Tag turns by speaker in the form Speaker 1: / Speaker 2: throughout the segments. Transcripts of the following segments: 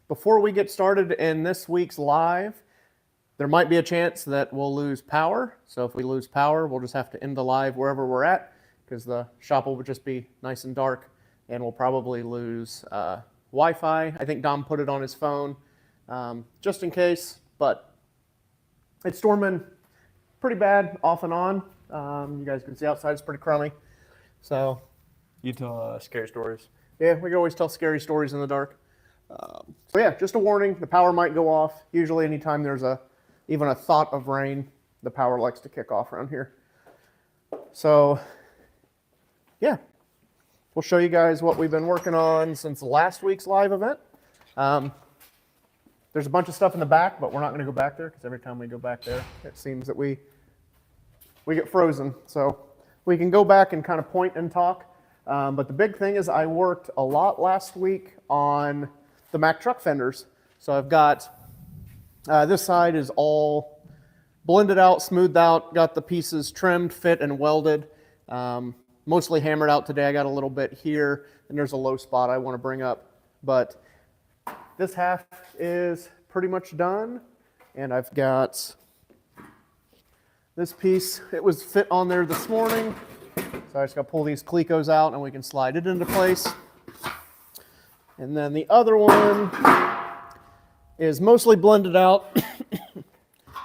Speaker 1: before we get started in this week's live, there might be a chance that we'll lose power. So if we lose power, we'll just have to end the live wherever we're at, because the shop will just be nice and dark, and we'll probably lose Wi-Fi. I think Dom put it on his phone, just in case, but it's storming pretty bad off and on. You guys can see outside, it's pretty crummy. So
Speaker 2: you tell scary stories.
Speaker 1: Yeah, we can always tell scary stories in the dark. So yeah, just a warning, the power might go off. Usually anytime there's even a thought of rain, the power likes to kick off around here. So yeah, we'll show you guys what we've been working on since last week's live event. There's a bunch of stuff in the back, but we're not going to go back there because every time we go back there, it seems that we get frozen. So we can go back and kind of point and talk. But the big thing is I worked a lot last week on the Mack truck fenders. So I've got, this side is all blended out, smoothed out, got the pieces trimmed, fit, and welded. Mostly hammered out today. I got a little bit here, and there's a low spot I want to bring up. But this half is pretty much done, and I've got this piece. It was fit on there this morning, so I just got to pull these clecos out and we can slide it into place. And then the other one is mostly blended out.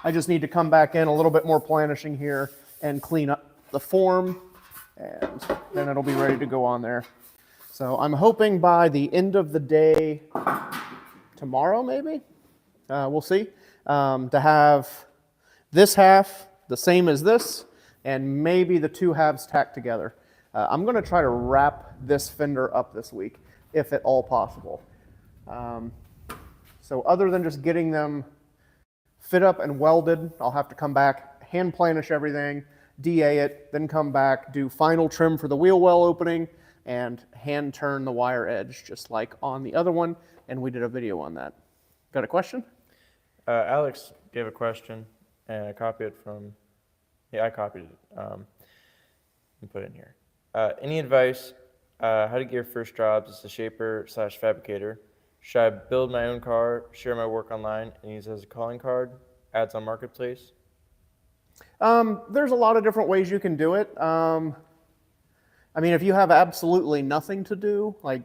Speaker 1: I just need to come back in a little bit more planishing here and clean up the form, and then it'll be ready to go on there. So I'm hoping by the end of the day, tomorrow maybe, we'll see, to have this half the same as this, and maybe the two halves tacked together. I'm going to try to wrap this fender up this week, if at all possible. So other than just getting them fit up and welded, I'll have to come back, hand planish everything, DA it, then come back, do final trim for the wheel well opening, and hand turn the wire edge, just like on the other one, and we did a video on that. Got a question?
Speaker 2: Alex gave a question, and I copied it from, I copied it and put it in here. Any advice how to get your first jobs as a shaper / fabricator? Should I build my own car, share my work online, and use it as a calling card, ads on Marketplace?
Speaker 1: There's a lot of different ways you can do it. I mean, if you have absolutely nothing to do, like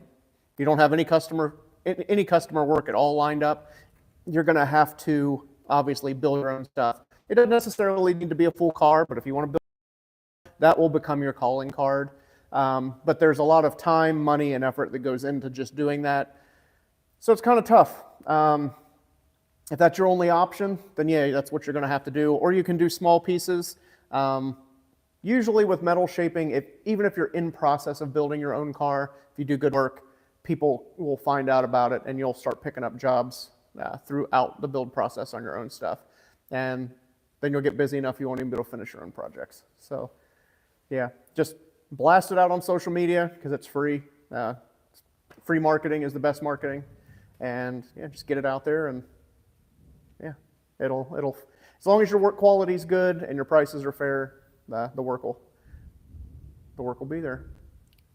Speaker 1: you don't have any customer work at all lined up, you're going to have to obviously build your own stuff. It doesn't necessarily need to be a full car, but if you want to build, that will become your calling card. But there's a lot of time, money, and effort that goes into just doing that. So it's kind of tough. If that's your only option, then yeah, that's what you're going to have to do. Or you can do small pieces. Usually with metal shaping, even if you're in process of building your own car, if you do good work, people will find out about it and you'll start picking up jobs throughout the build process on your own stuff. And then you'll get busy enough you won't even be able to finish your own projects. So yeah, just blast it out on social media because it's free. Free marketing is the best marketing. And yeah, just get it out there, and yeah, it'll as long as your work quality is good and your prices are fair, the work will be there.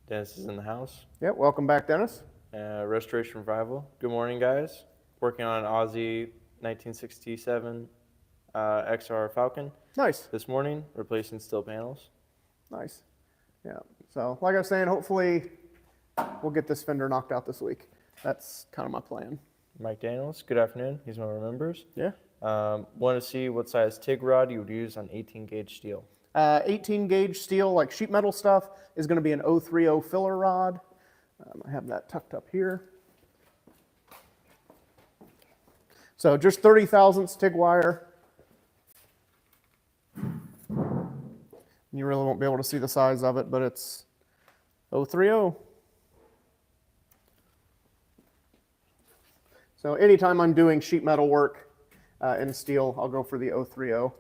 Speaker 2: Dennis is in the house.
Speaker 1: Yeah, welcome back, Dennis.
Speaker 2: Restoration Revival. Good morning, guys. Working on an Aussie 1967 XR Falcon.
Speaker 1: Nice.
Speaker 2: This morning, replacing steel panels.
Speaker 1: Nice. Yeah. So, like I was saying, hopefully we'll get this fender knocked out this week. That's kind of my plan.
Speaker 2: Mike Daniels, good afternoon. He's one of our members.
Speaker 1: Yeah.
Speaker 2: Want to see what size TIG rod you would use on 18 gauge steel.
Speaker 1: 18 gauge steel, like sheet metal stuff, is going to be an 030 filler rod. I have that tucked up here. So just 30 thousandths TIG wire. You really won't be able to see the size of it, but it's 030. So anytime I'm doing sheet metal work in steel, I'll go for the 030.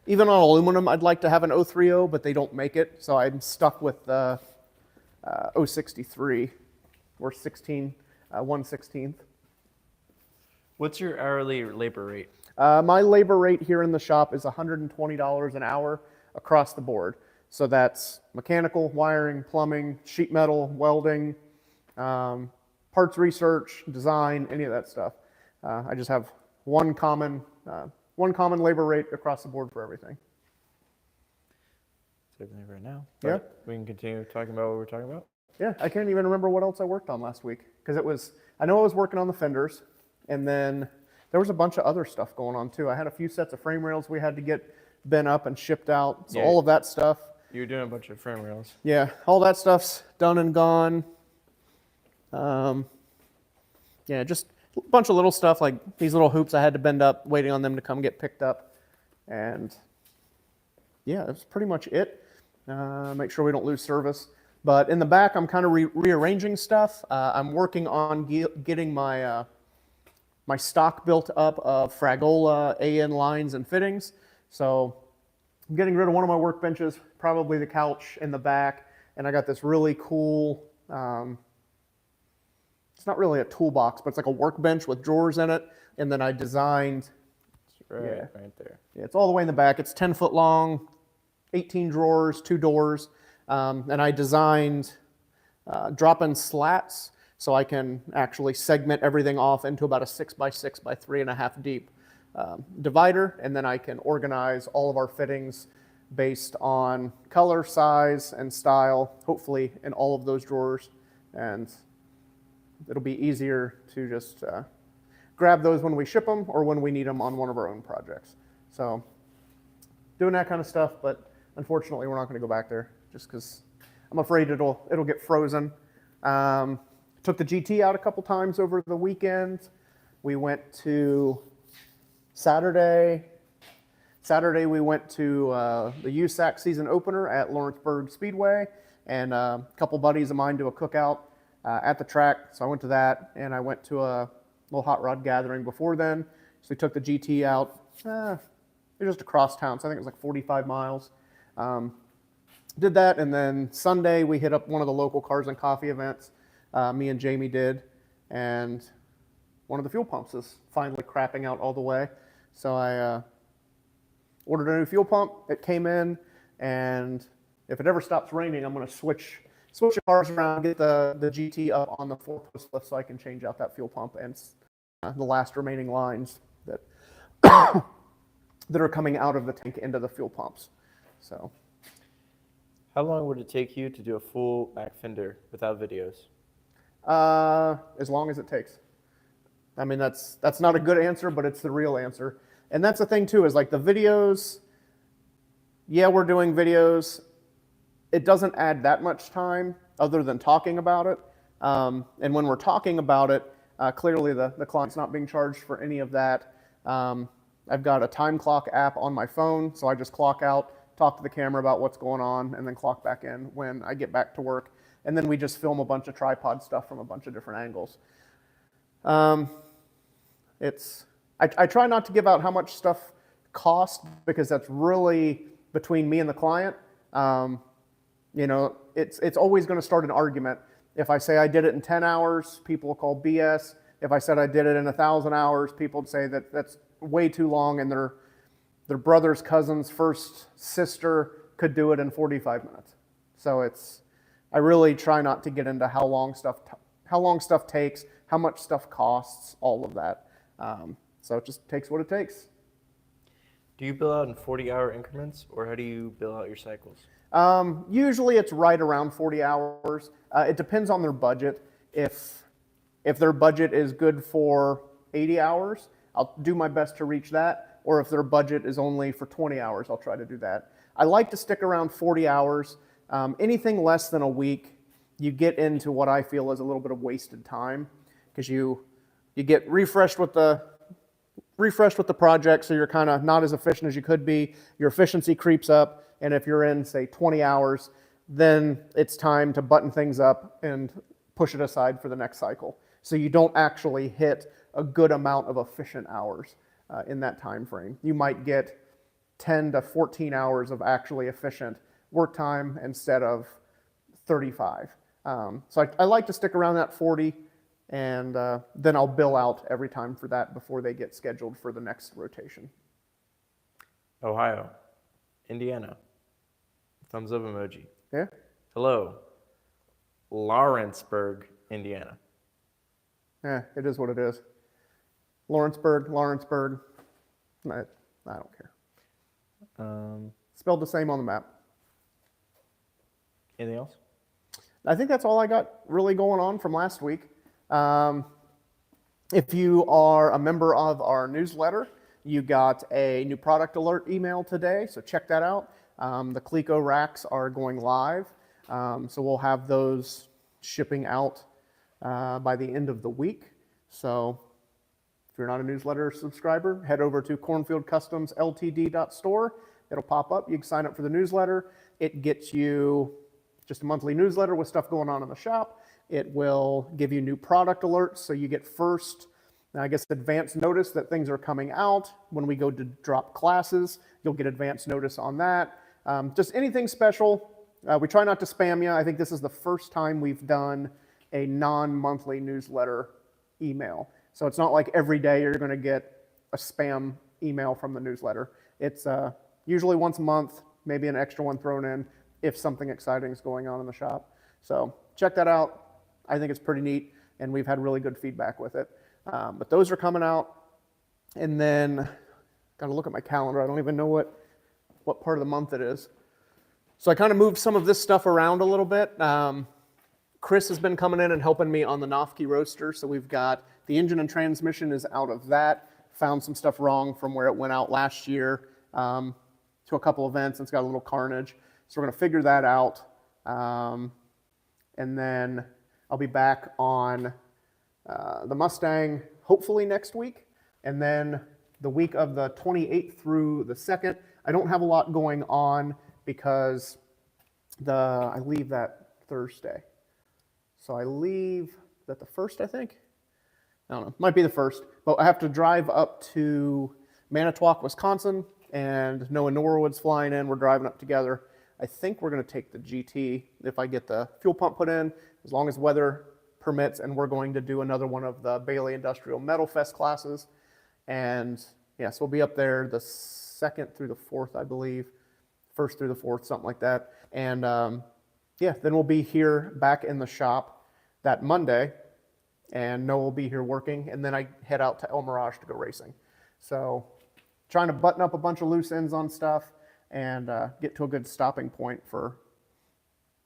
Speaker 1: Even on aluminum, I'd like to have an 030, but they don't make it, so I'm stuck with 063 or 1/16.
Speaker 2: What's your hourly labor rate?
Speaker 1: My labor rate here in the shop is $120 an hour across the board. So that's mechanical, wiring, plumbing, sheet metal, welding, parts research, design, any of that stuff. I just have one common labor rate across the board for everything.
Speaker 2: That's everything right now.
Speaker 1: Yeah.
Speaker 2: We can continue talking about what we're talking about.
Speaker 1: Yeah, I can't even remember what else I worked on last week because I know I was working on the fenders, and then there was a bunch of other stuff going on too. I had a few sets of frame rails we had to get bent up and shipped out. So
Speaker 2: Yeah.
Speaker 1: all of that stuff.
Speaker 2: You were doing a bunch of frame rails.
Speaker 1: Yeah, all that stuff's done and gone. Yeah, just a bunch of little stuff like these little hoops I had to bend up, waiting on them to come get picked up. And yeah, that's pretty much it. Make sure we don't lose service. But in the back, I'm kind of rearranging stuff. I'm working on getting my my stock built up of Fragola AN lines and fittings. So I'm getting rid of one of my workbenches, probably the couch in the back, and I got this really cool, it's not really a toolbox, but it's like a workbench with drawers in it, and then I designed,
Speaker 2: Right there.
Speaker 1: yeah, it's all the way in the back. It's 10 foot long, 18 drawers, 2 doors, and I designed drop-in slats so I can actually segment everything off into about a 6 by 6 by 3.5 deep divider, and then I can organize all of our fittings based on color, size, and style, hopefully in all of those drawers, and it'll be easier to just grab those when we ship them or when we need them on one of our own projects. So doing that kind of stuff, but unfortunately we're not going to go back there just because I'm afraid it'll get frozen. Took the GT out a couple times over the weekend. We went to Saturday we went to the USAC season opener at Lawrenceburg Speedway, and a couple buddies of mine do a cookout at the track. So I went to that, and I went to a little hot rod gathering before then. So we took the GT out. It was just across town, so I think it was like 45 miles. Did that, and then Sunday we hit up one of the local Cars and Coffee events. Me and Jamie did, and one of the fuel pumps is finally crapping out all the way. So I ordered a new fuel pump. It came in, and if it ever stops raining, I'm going to switch the cars around, get the GT up on the 4-post lift so I can change out that fuel pump and the last remaining lines that that are coming out of the tank into the fuel pumps. So,
Speaker 2: How long would it take you to do a full Mac Fender without videos?
Speaker 1: as long as it takes. I mean, that's not a good answer, but it's the real answer. And that's the thing too, is like the videos, yeah, we're doing videos. It doesn't add that much time other than talking about it. And when we're talking about it, clearly the client's not being charged for any of that. I've got a time clock app on my phone, so I just clock out, talk to the camera about what's going on, and then clock back in when I get back to work. And then we just film a bunch of tripod stuff from a bunch of different angles. I try not to give out how much stuff costs because that's really between me and the client. You know, it's always going to start an argument. If I say I did it in 10 hours, people will call BS. If I said I did it in 1,000 hours, people would say that that's way too long, and their brother's cousin's first sister could do it in 45 minutes. So I really try not to get into how long stuff takes, how much stuff costs, all of that. So it just takes what it takes.
Speaker 2: Do you bill out in 40-hour increments, or how do you bill out your cycles?
Speaker 1: Usually it's right around 40 hours. It depends on their budget. If their budget is good for 80 hours, I'll do my best to reach that. Or if their budget is only for 20 hours, I'll try to do that. I like to stick around 40 hours. Anything less than a week, you get into what I feel is a little bit of wasted time because you get refreshed with the project, so you're kind of not as efficient as you could be. Your efficiency creeps up, and if you're in, say, 20 hours, then it's time to button things up and push it aside for the next cycle. So you don't actually hit a good amount of efficient hours in that time frame. You might get 10 to 14 hours of actually efficient work time instead of 35. So I like to stick around that 40, and then I'll bill out every time for that before they get scheduled for the next rotation.
Speaker 2: Ohio, Indiana, thumbs up emoji.
Speaker 1: Yeah.
Speaker 2: Hello, Lawrenceburg, Indiana.
Speaker 1: It is what it is. Lawrenceburg. I don't care. Spelled the same on the map.
Speaker 2: Anything else?
Speaker 1: I think that's all I got really going on from last week. If you are a member of our newsletter, you got a new product alert email today, so check that out. The Cleco racks are going live, so we'll have those shipping out by the end of the week. So if you're not a newsletter subscriber, head over to cornfieldcustomsltd.store. It'll pop up. You can sign up for the newsletter. It gets you just a monthly newsletter with stuff going on in the shop. It will give you new product alerts, so you get first, I guess, advance notice that things are coming out. When we go to drop classes, you'll get advance notice on that. Just anything special. We try not to spam you. I think this is the first time we've done a non-monthly newsletter email. So it's not like every day you're going to get a spam email from the newsletter. It's usually once a month, maybe an extra one thrown in if something exciting is going on in the shop. So check that out. I think it's pretty neat, and we've had really good feedback with it. But those are coming out. And then, got to look at my calendar. I don't even know what part of the month it is. So I kind of moved some of this stuff around a little bit. Chris has been coming in and helping me on the Nofke roaster. So we've got the engine and transmission is out of that. Found some stuff wrong from where it went out last year to a couple events, and it's got a little carnage. So we're going to figure that out. And then I'll be back on the Mustang hopefully next week. And then the week of the 28th through the 2nd, I don't have a lot going on because I leave that Thursday. So I leave that the 1st, I think? I don't know. Might be the 1st. But I have to drive up to Manitowoc, Wisconsin, and Noah Norwood's flying in. We're driving up together. I think we're going to take the GT if I get the fuel pump put in, as long as weather permits, and we're going to do another one of the Bailey Industrial Metal Fest classes. And yes, we'll be up there the 2nd through the 4th, I believe. 1st through the 4th, something like that. And yeah, then we'll be here back in the shop that Monday, and Noah will be here working, and then I head out to El Mirage to go racing. So trying to button up a bunch of loose ends on stuff and get to a good stopping point for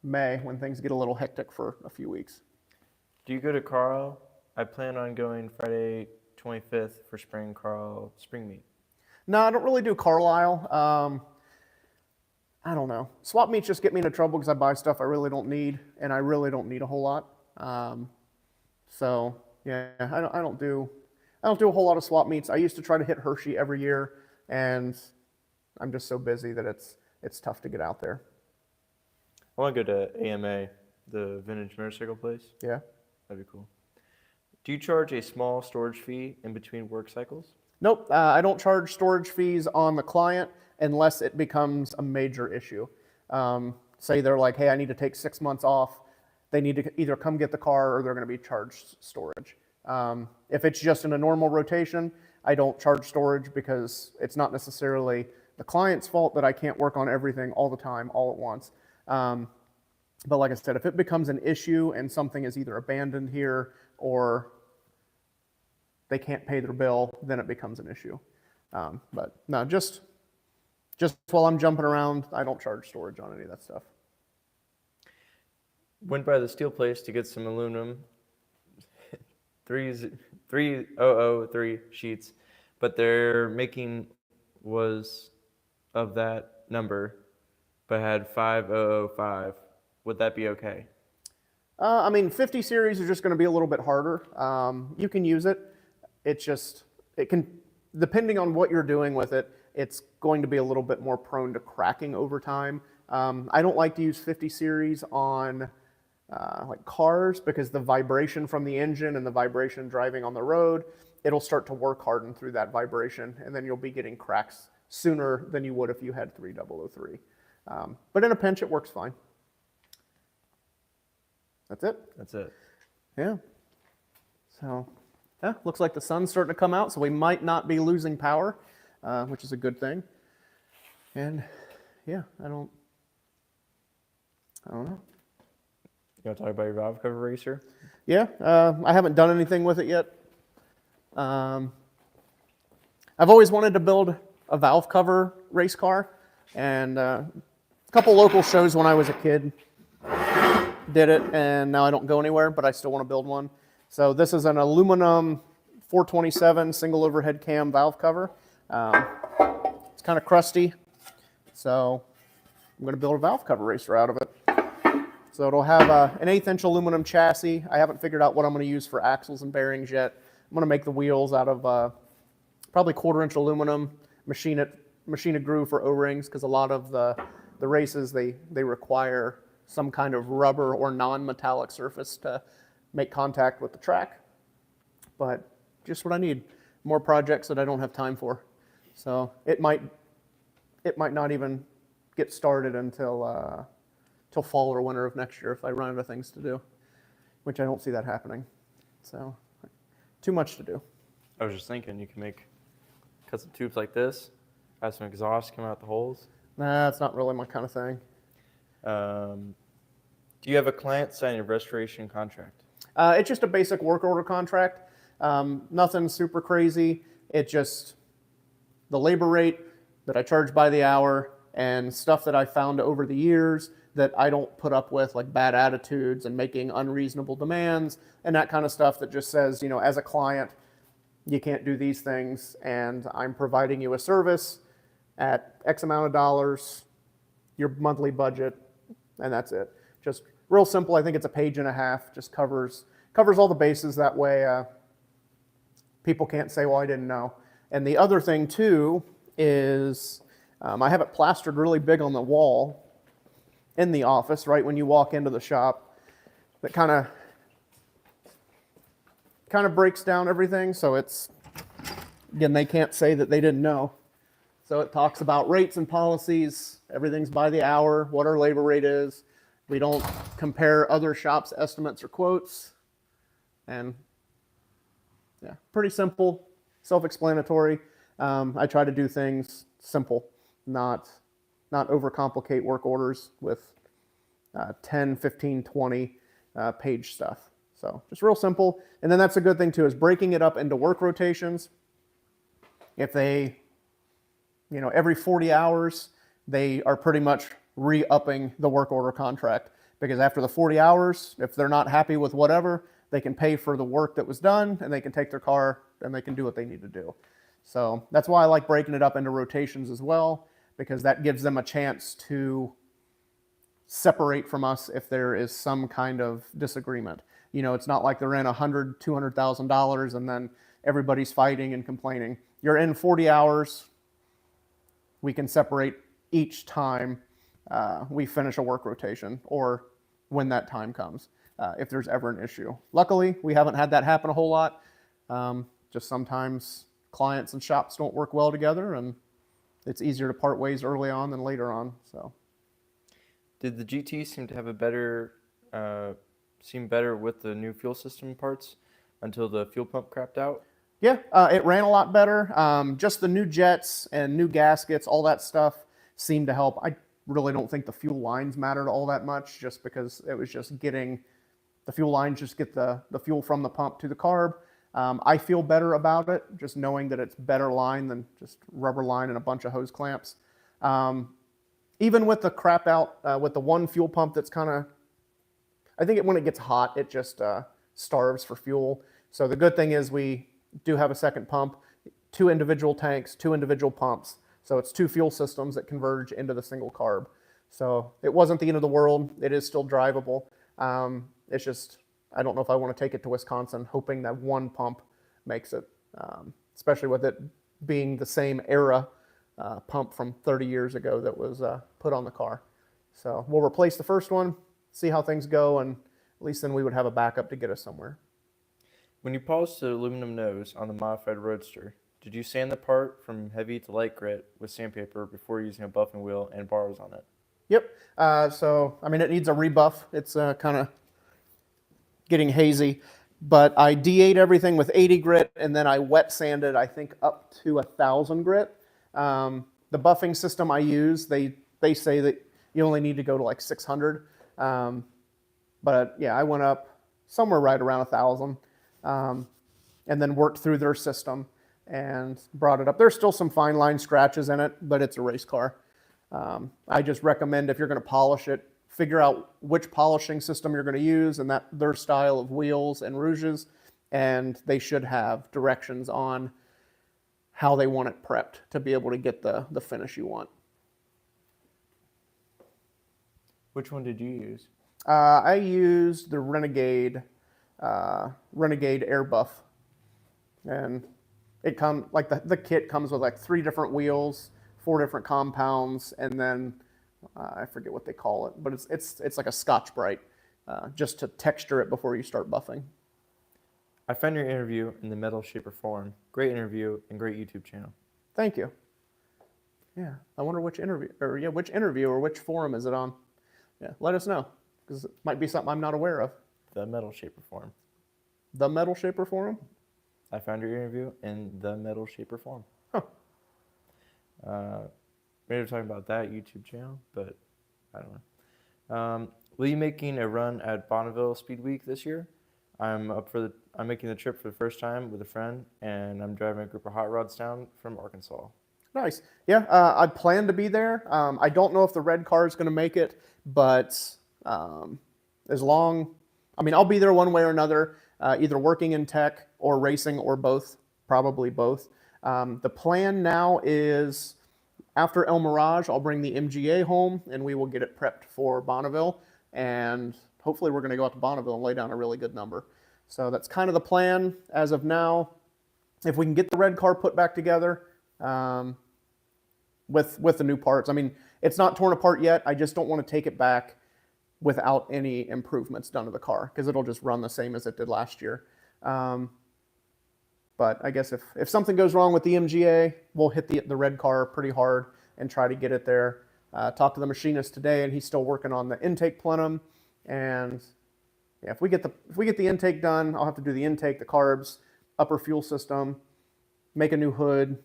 Speaker 1: May when things get a little hectic for a few weeks.
Speaker 2: Do you go to Carl? I plan on going Friday 25th for spring meet.
Speaker 1: No, I don't really do Carlisle. I don't know. Swap meets just get me into trouble because I buy stuff I really don't need, and I really don't need a whole lot. So yeah, I don't do a whole lot of swap meets. I used to try to hit Hershey every year, and I'm just so busy that it's tough to get out there.
Speaker 2: I want to go to AMA, the vintage motorcycle place.
Speaker 1: Yeah.
Speaker 2: That'd be cool. Do you charge a small storage fee in between work cycles?
Speaker 1: Nope, I don't charge storage fees on the client unless it becomes a major issue. Say they're like, hey, I need to take 6 months off. They need to either come get the car or they're going to be charged storage. If it's just in a normal rotation, I don't charge storage because it's not necessarily the client's fault that I can't work on everything all the time, all at once. But like I said, if it becomes an issue and something is either abandoned here or they can't pay their bill, then it becomes an issue. But no, just while I'm jumping around, I don't charge storage on any of that stuff.
Speaker 2: Went by the steel place to get some aluminum, 3003 sheets, but their making was of that number, but had 5005. Would that be okay?
Speaker 1: I mean, 50 series is just going to be a little bit harder. You can use it. It can, depending on what you're doing with it, it's going to be a little bit more prone to cracking over time. I don't like to use 50 series on like cars because the vibration from the engine and the vibration driving on the road, it'll start to work harden through that vibration, and then you'll be getting cracks sooner than you would if you had 3003. But in a pinch, it works fine. That's it.
Speaker 2: That's it.
Speaker 1: Yeah. So, yeah, looks like the sun's starting to come out, so we might not be losing power, which is a good thing. And yeah, I don't know.
Speaker 2: want to talk about your valve cover racer?
Speaker 1: Yeah, I haven't done anything with it yet. I've always wanted to build a valve cover race car, and a couple local shows when I was a kid did it, and now I don't go anywhere, but I still want to build one. So this is an aluminum 427 single overhead cam valve cover. It's kind of crusty, so I'm going to build a valve cover racer out of it. So it'll have an 1/8-inch aluminum chassis. I haven't figured out what I'm going to use for axles and bearings yet. I'm going to make the wheels out of probably 1/4-inch aluminum, machine a groove for O-rings, because a lot of the races, they require some kind of rubber or non-metallic surface to make contact with the track. But just what I need. More projects that I don't have time for. So it might not even get started until till fall or winter of next year if I run out of things to do, which I don't see that happening. So too much to do.
Speaker 2: I was just thinking you can cut some tubes like this, have some exhaust come out the holes.
Speaker 1: Nah, that's not really my kind of thing.
Speaker 2: Do you have a client sign a restoration contract?
Speaker 1: It's just a basic work order contract. Nothing super crazy. It just the labor rate that I charge by the hour and stuff that I found over the years that I don't put up with, like bad attitudes and making unreasonable demands and that kind of stuff that just says, as a client, you can't do these things, and I'm providing you a service at X amount of dollars, your monthly budget, and that's it. Just real simple. I think it's a page and a half. Just covers all the bases. That way people can't say, well, I didn't know. And the other thing too is I have it plastered really big on the wall in the office, right when you walk into the shop. That kind of breaks down everything. So it's, again, they can't say that they didn't know. So it talks about rates and policies. Everything's by the hour, what our labor rate is. We don't compare other shops' estimates or quotes. And yeah, pretty simple, self-explanatory. I try to do things simple, not overcomplicate work orders with 10, 15, 20 page stuff. So just real simple. And then that's a good thing too, is breaking it up into work rotations. If they, every 40 hours, they are pretty much re-upping the work order contract, because after the 40 hours, if they're not happy with whatever, they can pay for the work that was done, and they can take their car and they can do what they need to do. So that's why I like breaking it up into rotations as well, because that gives them a chance to separate from us if there is some kind of disagreement. It's not like they're in $100,000, $200,000 and then everybody's fighting and complaining. You're in 40 hours. We can separate each time we finish a work rotation, or when that time comes, if there's ever an issue. Luckily, we haven't had that happen a whole lot. Just sometimes clients and shops don't work well together, and it's easier to part ways early on than later on. So,
Speaker 2: did the GT seem to have seem better with the new fuel system parts until the fuel pump crapped out?
Speaker 1: Yeah, it ran a lot better. Just the new jets and new gaskets, all that stuff seemed to help. I really don't think the fuel lines mattered all that much, just because it was just getting the fuel lines, just get the fuel from the pump to the carb. I feel better about it, just knowing that it's better line than just rubber line and a bunch of hose clamps. Even with the crap out, with the one fuel pump that's kind of, I think when it gets hot, it just starves for fuel. So the good thing is we do have a second pump, 2 individual tanks, 2 individual pumps. So it's 2 fuel systems that converge into the single carb. So it wasn't the end of the world. It is still drivable. It's just, I don't know if I want to take it to Wisconsin, hoping that one pump makes it, especially with it being the same era pump from 30 years ago that was put on the car. So we'll replace the first one, see how things go, and at least then we would have a backup to get us somewhere.
Speaker 2: When you polished the aluminum nose on the modified Roadster, did you sand the part from heavy to light grit with sandpaper before using a buffing wheel and bars on it?
Speaker 1: Yep. So, it needs a rebuff. It's kind of getting hazy. But I de-ate everything with 80 grit, and then I wet sanded, I think, up to 1,000 grit. The buffing system I use, they say that you only need to go to like 600. But But yeah, I went up somewhere right around 1,000, and then worked through their system and brought it up. There's still some fine line scratches in it, but it's a race car. I just recommend if you're going to polish it, figure out which polishing system you're going to use and that their style of wheels and rouges, and they should have directions on how they want it prepped to be able to get the finish you want.
Speaker 2: Which one did you use?
Speaker 1: I used the Renegade Air Buff, and it comes like the kit comes with like 3 different wheels, 4 different compounds, and then I forget what they call it, but it's like a Scotch-Brite, just to texture it before you start buffing.
Speaker 2: I found your interview in the metal shape or form. Great interview and great YouTube channel.
Speaker 1: Thank you. Yeah, I wonder which interview or which forum is it on? Yeah, let us know, because it might be something I'm not aware of.
Speaker 2: The metal shape or form.
Speaker 1: The Metal Shaper forum?
Speaker 2: I found your interview in the metal shape or form.
Speaker 1: Huh.
Speaker 2: Maybe we're talking about that YouTube channel, but I don't know. Will you making a run at Bonneville Speed Week this year? I'm making the trip for the first time with a friend, and I'm driving a group of hot rods down from Arkansas.
Speaker 1: Nice. Yeah, I plan to be there. I don't know if the red car is going to make it, but I'll be there one way or another, either working in tech or racing or both, probably both. The plan now is after El Mirage, I'll bring the MGA home and we will get it prepped for Bonneville. And hopefully we're going to go out to Bonneville and lay down a really good number. So that's kind of the plan as of now. If we can get the red car put back together with the new parts. I mean, it's not torn apart yet. I just don't want to take it back without any improvements done to the car, because it'll just run the same as it did last year. But I guess if something goes wrong with the MGA, we'll hit the red car pretty hard and try to get it there. Talked to the machinist today, and he's still working on the intake plenum. And yeah, if we get the intake done, I'll have to do the intake, the carbs, upper fuel system, make a new hood.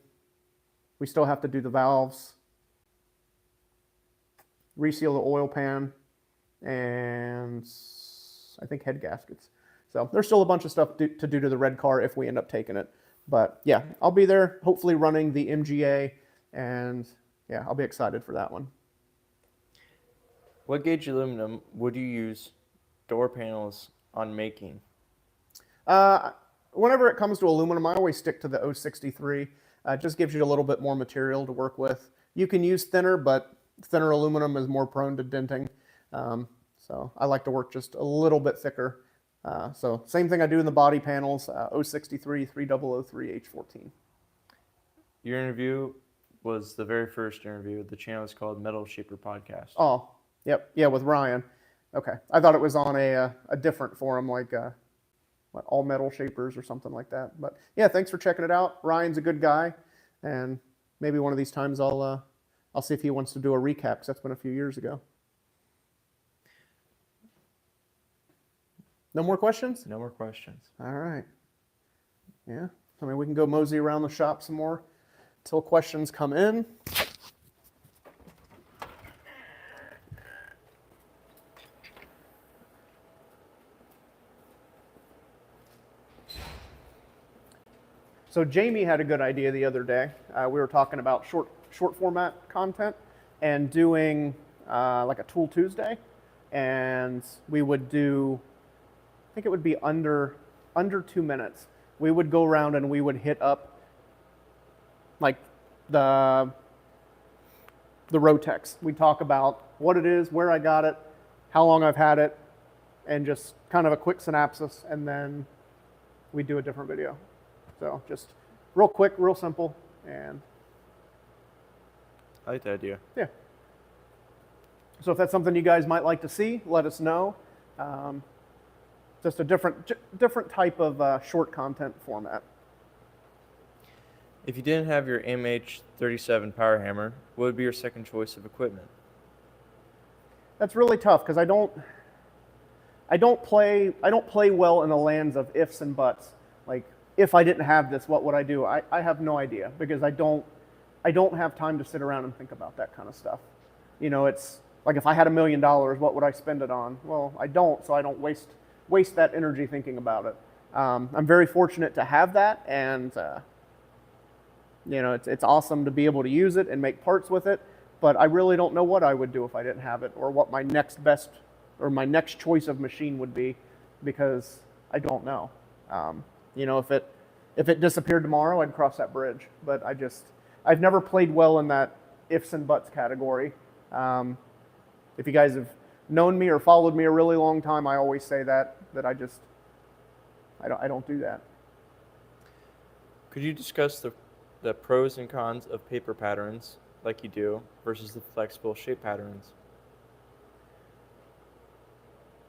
Speaker 1: We still have to do the valves, reseal the oil pan, and I think head gaskets. So there's still a bunch of stuff to do to the red car if we end up taking it. But yeah, I'll be there hopefully running the MGA, and yeah, I'll be excited for that one.
Speaker 2: What gauge aluminum would you use door panels on making?
Speaker 1: Whenever it comes to aluminum, I always stick to the 063. It just gives you a little bit more material to work with. You can use thinner, but thinner aluminum is more prone to denting. So I like to work just a little bit thicker. So same thing I do in the body panels, 063, 3003, H14.
Speaker 2: Your interview was the very first interview. The channel is called Metal Shaper Podcast.
Speaker 1: Oh, yep. Yeah, with Ryan. Okay. I thought it was on a different forum, like All Metal Shapers or something like that. But yeah, thanks for checking it out. Ryan's a good guy, and maybe one of these times I'll see if he wants to do a recap, because that's been a few years ago. No more questions?
Speaker 2: No more questions.
Speaker 1: All right. Yeah. I mean, we can go mosey around the shop some more until questions come in. So Jamie had a good idea the other day. We were talking about short format content and doing like a Tool Tuesday, and we would do, I think it would be under 2 minutes. We would go around and we would hit up like the Rotex. We talk about what it is, where I got it, how long I've had it, and just kind of a quick synopsis, and then we do a different video. So just real quick, real simple, and
Speaker 2: I like the idea.
Speaker 1: yeah. So if that's something you guys might like to see, let us know. Just a different type of short content format.
Speaker 2: If you didn't have your MH37 power hammer, what would be your second choice of equipment?
Speaker 1: That's really tough, because I don't play well in the lands of ifs and buts. Like, if I didn't have this, what would I do? I have no idea, because I don't have time to sit around and think about that kind of stuff. You know, it's Like if I had $1 million, what would I spend it on? Well, I don't, so I don't waste that energy thinking about it. I'm very fortunate to have that, and you know, it's awesome to be able to use it and make parts with it, but I really don't know what I would do if I didn't have it, or what my next best or my next choice of machine would be, because I don't know. You know, if it disappeared tomorrow, I'd cross that bridge, but I've never played well in that ifs and buts category. If you guys have known me or followed me a really long time, I always say that I don't do that.
Speaker 2: Could you discuss the pros and cons of paper patterns like you do versus the flexible shape patterns?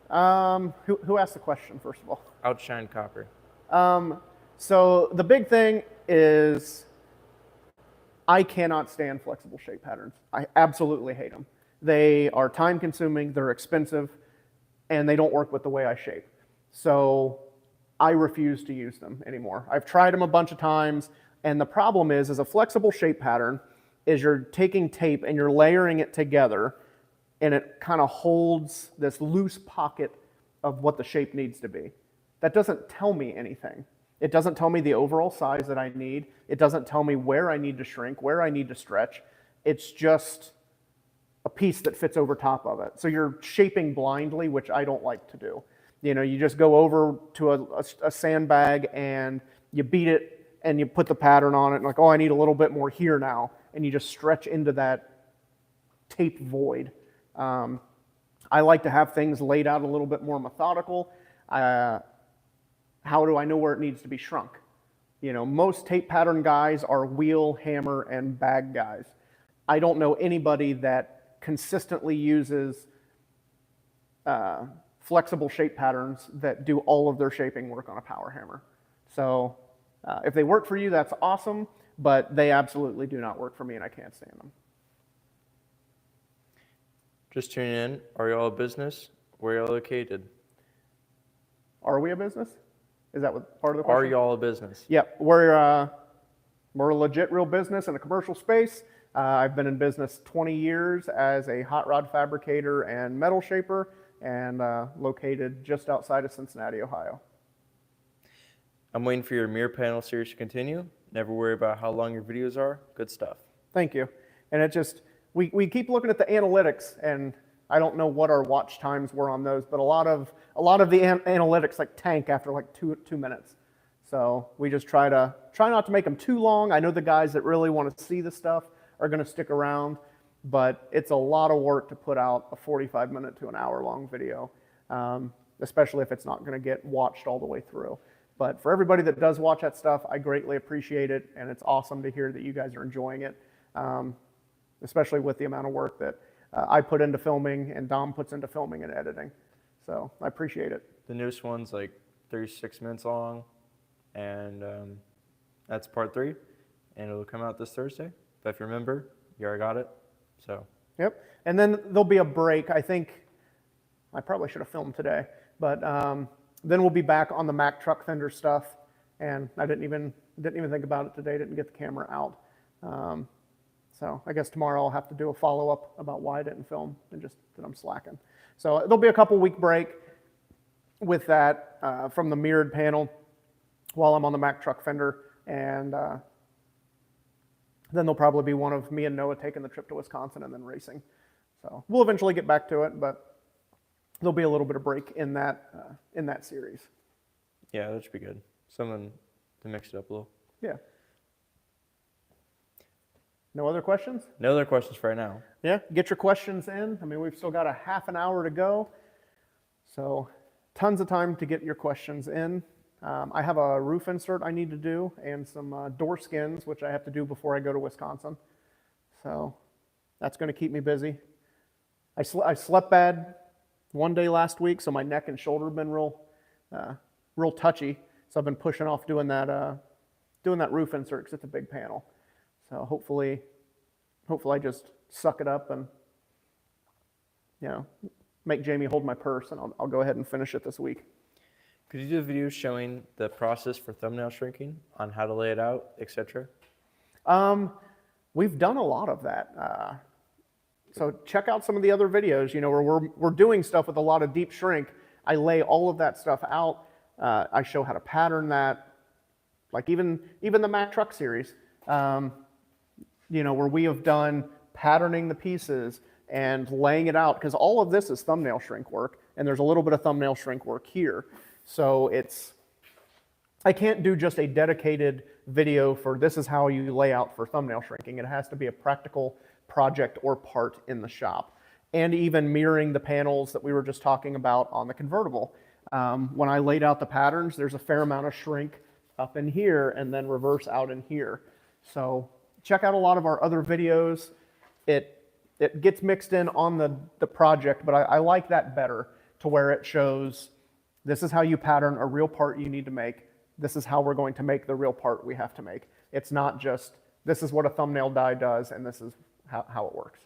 Speaker 1: Who asked the question, first of all?
Speaker 2: Outshine copper.
Speaker 1: So the big thing is I cannot stand flexible shape patterns. I absolutely hate them. They are time consuming, they're expensive, and they don't work with the way I shape. So I refuse to use them anymore. I've tried them a bunch of times, and the problem is a flexible shape pattern is you're taking tape and you're layering it together, and it kind of holds this loose pocket of what the shape needs to be. That doesn't tell me anything. It doesn't tell me the overall size that I need. It doesn't tell me where I need to shrink, where I need to stretch. It's just a piece that fits over top of it. So you're shaping blindly, which I don't like to do. You know, you just go over to a sandbag and you beat it and you put the pattern on it and like, oh, I need a little bit more here now. And you just stretch into that tape void. I like to have things laid out a little bit more methodical. How do I know where it needs to be shrunk? You know, most tape pattern guys are wheel, hammer, and bag guys. I don't know anybody that consistently uses flexible shape patterns that do all of their shaping work on a power hammer. So if they work for you, that's awesome, but they absolutely do not work for me, and I can't stand them.
Speaker 2: Just tuning in. Are y'all a business? Where are y'all located?
Speaker 1: Are we a business? Is that what part of the question?
Speaker 2: Are y'all a business?
Speaker 1: Yep, we're a legit real business in a commercial space. I've been in business 20 years as a hot rod fabricator and metal shaper, and located just outside of Cincinnati, Ohio.
Speaker 2: I'm waiting for your mirror panel series to continue. Never worry about how long your videos are. Good stuff.
Speaker 1: Thank you. And it just, we keep looking at the analytics, and I don't know what our watch times were on those, but a lot of the analytics like tank after like two minutes. So we just try not to make them too long. I know the guys that really want to see the stuff are going to stick around, but it's a lot of work to put out a 45-minute to an hour-long video, especially if it's not going to get watched all the way through. But for everybody that does watch that stuff, I greatly appreciate it, and it's awesome to hear that you guys are enjoying it, especially with the amount of work that I put into filming and Dom puts into filming and editing. So I appreciate it.
Speaker 2: The newest one's like 36 minutes long, and that's part 3, and it'll come out this Thursday. But if you remember, you already got it. So. Yep.
Speaker 1: And then there'll be a break. I think I probably should have filmed today, but then we'll be back on the Mack truck Fender stuff. And I didn't even think about it today. Didn't get the camera out. So I guess tomorrow I'll have to do a follow-up about why I didn't film and just that I'm slacking. So there'll be a couple-week break with that from the mirrored panel while I'm on the Mack truck Fender, and then there'll probably be one of me and Noah taking the trip to Wisconsin and then racing. So we'll eventually get back to it, but there'll be a little bit of break in that series.
Speaker 2: Yeah, that should be good. Something to mix it up a little.
Speaker 1: Yeah. No other questions?
Speaker 2: No other questions for right now.
Speaker 1: Yeah, get your questions in. I mean, we've still got a half an hour to go, so tons of time to get your questions in. I have a roof insert I need to do and some door skins, which I have to do before I go to Wisconsin. So that's going to keep me busy. I slept bad one day last week, so my neck and shoulder have been real touchy. So I've been pushing off doing that roof insert because it's a big panel. So hopefully I just suck it up and, you know, make Jamie hold my purse, and I'll go ahead and finish it this week.
Speaker 2: Could you do a video showing the process for thumbnail shrinking on how to lay it out, etc.?
Speaker 1: We've done a lot of that. So check out some of the other videos, where we're doing stuff with a lot of deep shrink. I lay all of that stuff out. I show how to pattern that. Like even the Mack Truck series, where we have done patterning the pieces and laying it out, because all of this is thumbnail shrink work, and there's a little bit of thumbnail shrink work here. So I can't do just a dedicated video for this is how you lay out for thumbnail shrinking. It has to be a practical project or part in the shop. And even mirroring the panels that we were just talking about on the convertible. When I laid out the patterns, there's a fair amount of shrink up in here and then reverse out in here. So check out a lot of our other videos. It gets mixed in on the project, but I like that better, to where it shows this is how you pattern a real part you need to make. This is how we're going to make the real part we have to make. It's not just, this is what a thumbnail die does and this is how it works.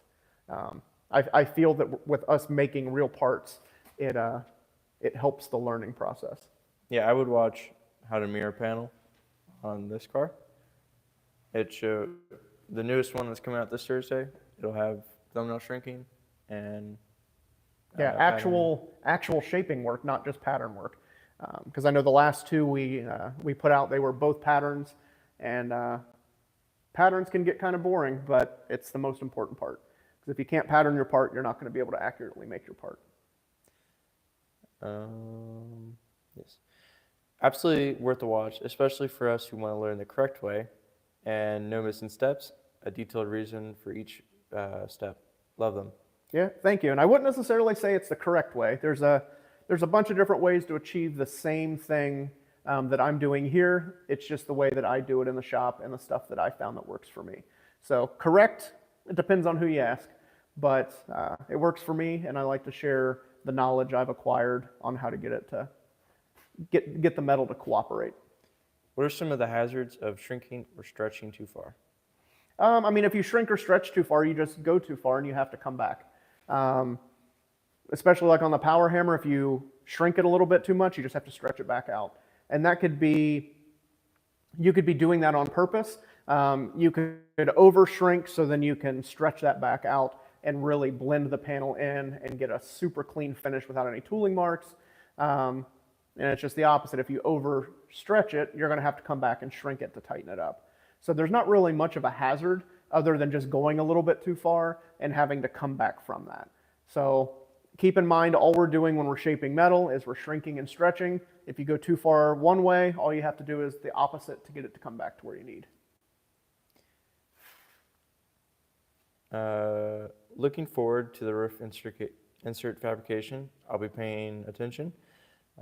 Speaker 1: I feel that with us making real parts, it helps the learning process.
Speaker 2: Yeah, I would watch how to mirror panel on this car. It showed the newest one that's coming out this Thursday. It'll have thumbnail shrinking and
Speaker 1: yeah, actual shaping work, not just pattern work. Because I know the last two we put out, they were both patterns, and patterns can get kind of boring, but it's the most important part. Because if you can't pattern your part, you're not going to be able to accurately make your part.
Speaker 2: Yes, absolutely worth a watch, especially for us who want to learn the correct way and no missing steps. A detailed reason for each step. Love them.
Speaker 1: Yeah, thank you. And I wouldn't necessarily say it's the correct way. There's a bunch of different ways to achieve the same thing that I'm doing here. It's just the way that I do it in the shop and the stuff that I found that works for me. So correct, it depends on who you ask, but it works for me, and I like to share the knowledge I've acquired on how to get it to get the metal to cooperate.
Speaker 2: What are some of the hazards of shrinking or stretching too far?
Speaker 1: I mean, if you shrink or stretch too far, you just go too far and you have to come back. Especially like on the power hammer, if you shrink it a little bit too much, you just have to stretch it back out. And that could be, you could be doing that on purpose. You could over shrink so then you can stretch that back out and really blend the panel in and get a super clean finish without any tooling marks. And it's just the opposite. If you over stretch it, you're going to have to come back and shrink it to tighten it up. So there's not really much of a hazard other than just going a little bit too far and having to come back from that. So keep in mind, all we're doing when we're shaping metal is we're shrinking and stretching. If you go too far one way, all you have to do is the opposite to get it to come back to where you need.
Speaker 2: Looking forward to the roof insert fabrication. I'll be paying attention.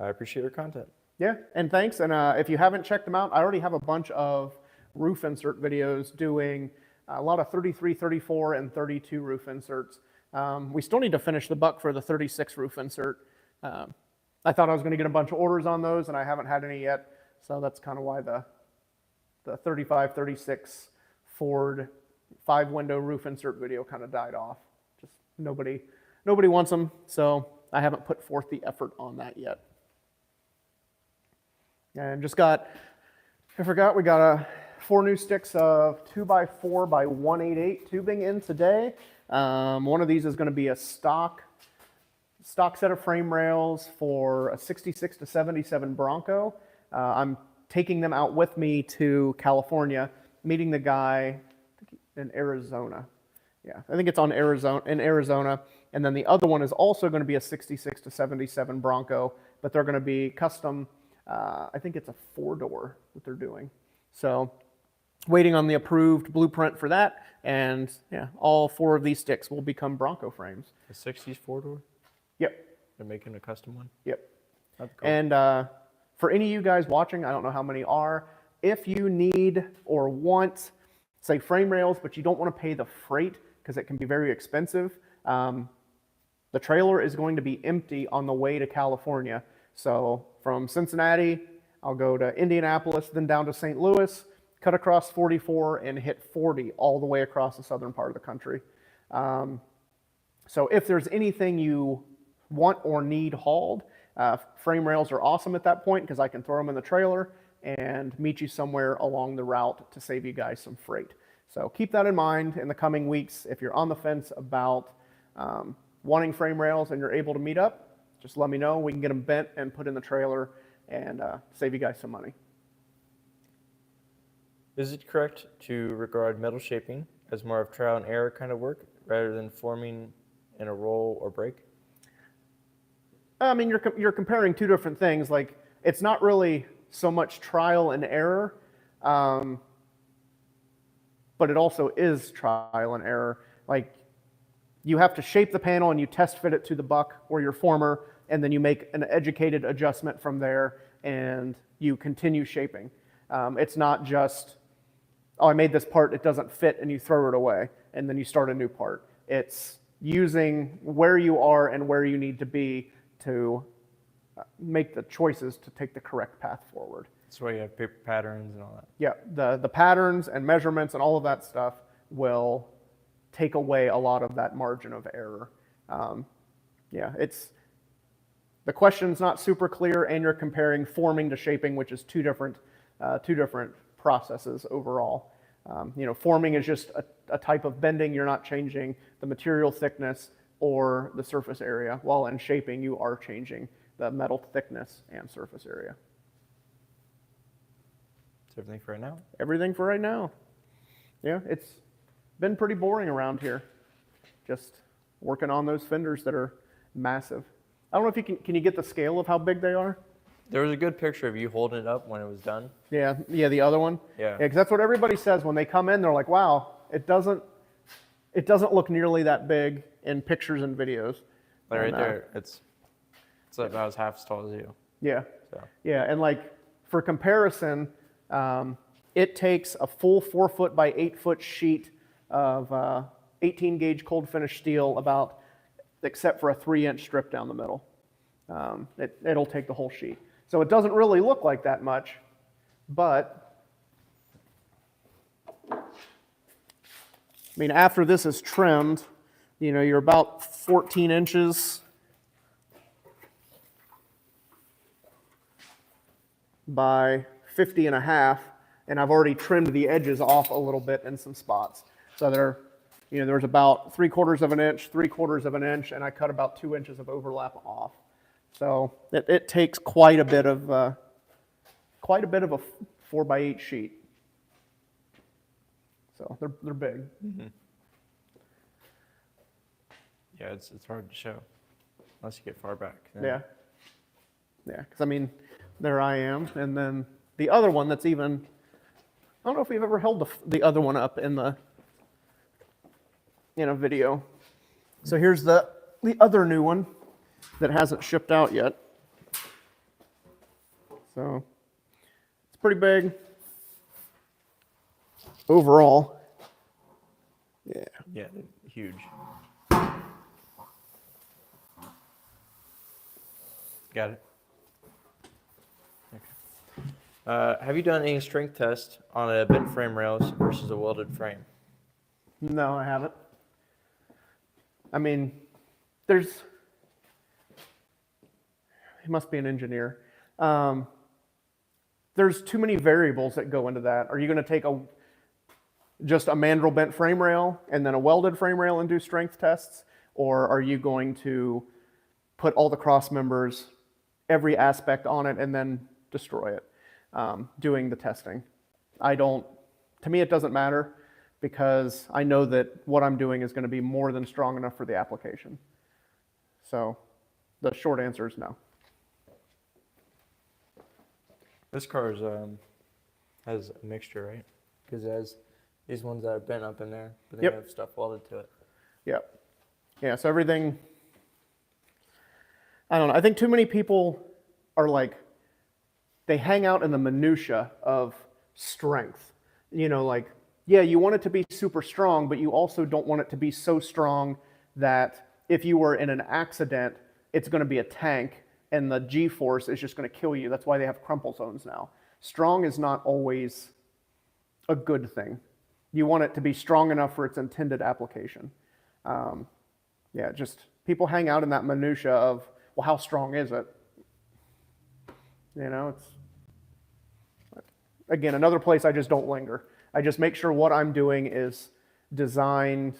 Speaker 2: I appreciate your content.
Speaker 1: Yeah, and thanks. And if you haven't checked them out, I already have a bunch of roof insert videos doing a lot of 33, 34, and 32 roof inserts. We still need to finish the buck for the 36 roof insert. I thought I was going to get a bunch of orders on those, and I haven't had any yet. So that's kind of why the 35, 36 Ford 5-window roof insert video kind of died off. Just nobody wants them, so I haven't put forth the effort on that yet. And just got, I forgot, we got 4 new sticks of 2x4 by 188 tubing in today. One of these is going to be a stock set of frame rails for a 66 to 77 Bronco. I'm taking them out with me to California, meeting the guy in Arizona. Yeah, I think it's in Arizona. And then the other one is also going to be a 66 to 77 Bronco, but they're going to be custom. I think it's a 4-door that they're doing. So waiting on the approved blueprint for that. And yeah, all 4 of these sticks will become Bronco frames.
Speaker 2: The 60s 4-door?
Speaker 1: Yep.
Speaker 2: They're making a custom one?
Speaker 1: Yep.
Speaker 2: That's cool.
Speaker 1: And for any of you guys watching, I don't know how many are, if you need or want, say, frame rails, but you don't want to pay the freight because it can be very expensive, the trailer is going to be empty on the way to California. So from Cincinnati, I'll go to Indianapolis, then down to St. Louis, cut across 44 and hit 40 all the way across the southern part of the country. So if there's anything you want or need hauled, frame rails are awesome at that point because I can throw them in the trailer and meet you somewhere along the route to save you guys some freight. So keep that in mind in the coming weeks. If you're on the fence about wanting frame rails and you're able to meet up, just let me know. We can get them bent and put in the trailer and save you guys some money.
Speaker 2: Is it correct to regard metal shaping as more of trial and error kind of work rather than forming in a roll or break?
Speaker 1: I mean, you're comparing two different things. Like, it's not really so much trial and error, but it also is trial and error. Like, you have to shape the panel and you test fit it to the buck or your former, and then you make an educated adjustment from there and you continue shaping. It's not just, oh, I made this part, it doesn't fit, and you throw it away, and then you start a new part. It's using where you are and where you need to be to make the choices to take the correct path forward.
Speaker 2: That's why you have paper patterns and all that.
Speaker 1: Yeah, the patterns and measurements and all of that stuff will take away a lot of that margin of error. The question's not super clear, and you're comparing forming to shaping, which is two different processes overall. Forming is just a type of bending. You're not changing the material thickness or the surface area, while in shaping you are changing the metal thickness and surface area.
Speaker 2: That's everything for right now.
Speaker 1: Everything for right now. Yeah, it's been pretty boring around here. Just working on those fenders that are massive. I don't know if you can you get the scale of how big they are?
Speaker 2: There was a good picture of you holding it up when it was done.
Speaker 1: Yeah, the other one.
Speaker 2: Yeah.
Speaker 1: Because that's what everybody says when they come in. They're like, "Wow, it doesn't look nearly that big in pictures and videos."
Speaker 2: Like right there, it's about as half as tall as you.
Speaker 1: Yeah.
Speaker 2: So.
Speaker 1: Yeah, and like for comparison, it takes a full 4 foot by 8 foot sheet of 18 gauge cold finish steel, except for a 3-inch strip down the middle. It'll take the whole sheet. So it doesn't really look like that much, but I mean, after this is trimmed, you're about 14 inches by 50 and a half, and I've already trimmed the edges off a little bit in some spots. So there's about 3/4 of an inch, 3/4 of an inch, and I cut about 2 inches of overlap off. So it takes quite a bit of a 4 by 8 sheet. So they're big.
Speaker 2: Mm-hmm. Yeah, it's hard to show unless you get far back.
Speaker 1: Yeah. Because I mean, there I am, and then the other one that's even. I don't know if we've ever held the other one up in a video. So here's the other new one that hasn't shipped out yet. So it's pretty big overall. Yeah.
Speaker 2: Yeah, huge. Got it. Okay. Have you done any strength tests on a bent frame rails versus a welded frame?
Speaker 1: No, I haven't. I mean, he must be an engineer. There's too many variables that go into that. Are you going to take just a mandrel bent frame rail and then a welded frame rail and do strength tests? Or are you going to put all the cross members, every aspect on it, and then destroy it, doing the testing? To me it doesn't matter, because I know that what I'm doing is going to be more than strong enough for the application. So the short answer is no.
Speaker 2: This car has a mixture, right? Because it has these ones that are bent up in there, but they have stuff welded to it.
Speaker 1: Yep. Yeah, so everything, I don't know. I think too many people are like, they hang out in the minutia of strength. You want it to be super strong, but you also don't want it to be so strong that if you were in an accident, it's going to be a tank and the G-force is just going to kill you. That's why they have crumple zones now. Strong is not always a good thing. You want it to be strong enough for its intended application. Just people hang out in that minutia of, well, how strong is it? It's, again, another place I just don't linger. I just make sure what I'm doing is designed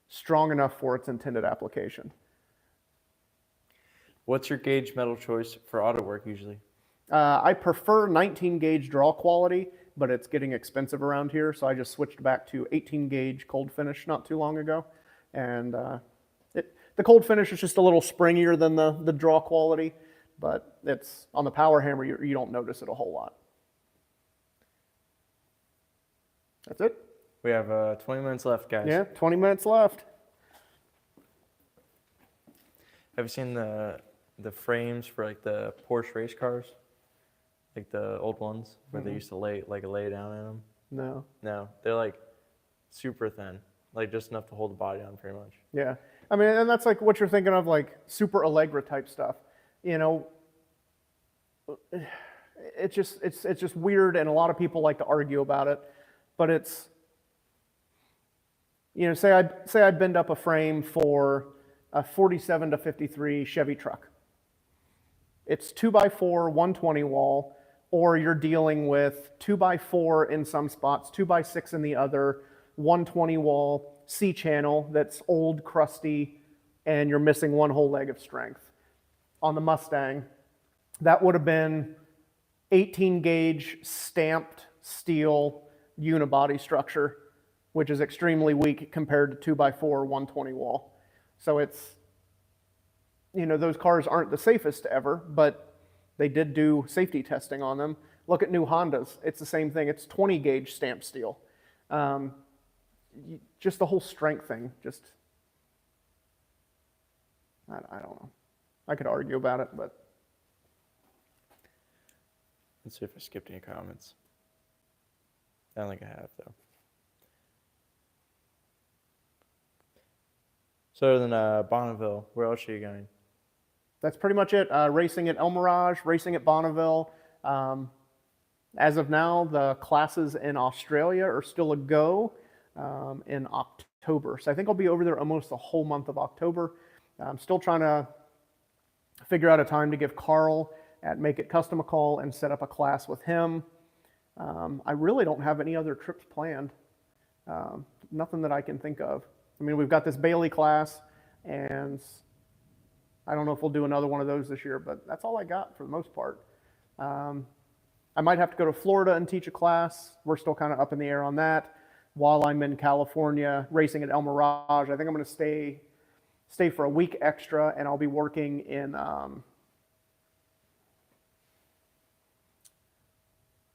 Speaker 1: strong enough for its intended application.
Speaker 2: What's your gauge metal choice for auto work usually?
Speaker 1: I prefer 19 gauge draw quality, but it's getting expensive around here, so I just switched back to 18 gauge cold finish not too long ago. And the cold finish is just a little springier than the draw quality, but it's on the power hammer, you don't notice it a whole lot. That's it.
Speaker 2: We have 20 minutes left, guys.
Speaker 1: Yeah, 20 minutes left.
Speaker 2: Have you seen the frames for like the Porsche race cars? Like the old ones where they used to lay down in them?
Speaker 1: No.
Speaker 2: No, they're like super thin, like just enough to hold the body on pretty much.
Speaker 1: Yeah. I mean, and that's like what you're thinking of, like super Allegra type stuff. You know, it's just weird, and a lot of people like to argue about it. But it's, you know, say I bend up a frame for a 47 to 53 Chevy truck. It's 2x4, 120 wall, or you're dealing with 2x4 in some spots, 2x6 in the other, 120 wall, C-channel that's old, crusty, and you're missing one whole leg of strength. On the Mustang, that would have been 18 gauge stamped steel unibody structure, which is extremely weak compared to 2x4 120 wall. So it's, you know, those cars aren't the safest ever, but they did do safety testing on them. Look at new Hondas. It's the same thing. It's 20 gauge stamped steel. Just the whole strength thing, just, I don't know. I could argue about it, but.
Speaker 2: Let's see if I skipped any comments. I don't think I have, though. So other than Bonneville, where else are you going?
Speaker 1: That's pretty much it. Racing at El Mirage, racing at Bonneville. As of now, the classes in Australia are still a go in October. So I think I'll be over there almost the whole month of October. I'm still trying to figure out a time to give Carl at Make It Custom a call and set up a class with him. I really don't have any other trips planned. Nothing that I can think of. I mean, we've got this Bailey class, and I don't know if we'll do another one of those this year, but that's all I got for the most part. I might have to go to Florida and teach a class. We're still kind of up in the air on that. While I'm in California racing at El Mirage, I think I'm going to stay for a week extra, and I'll be working in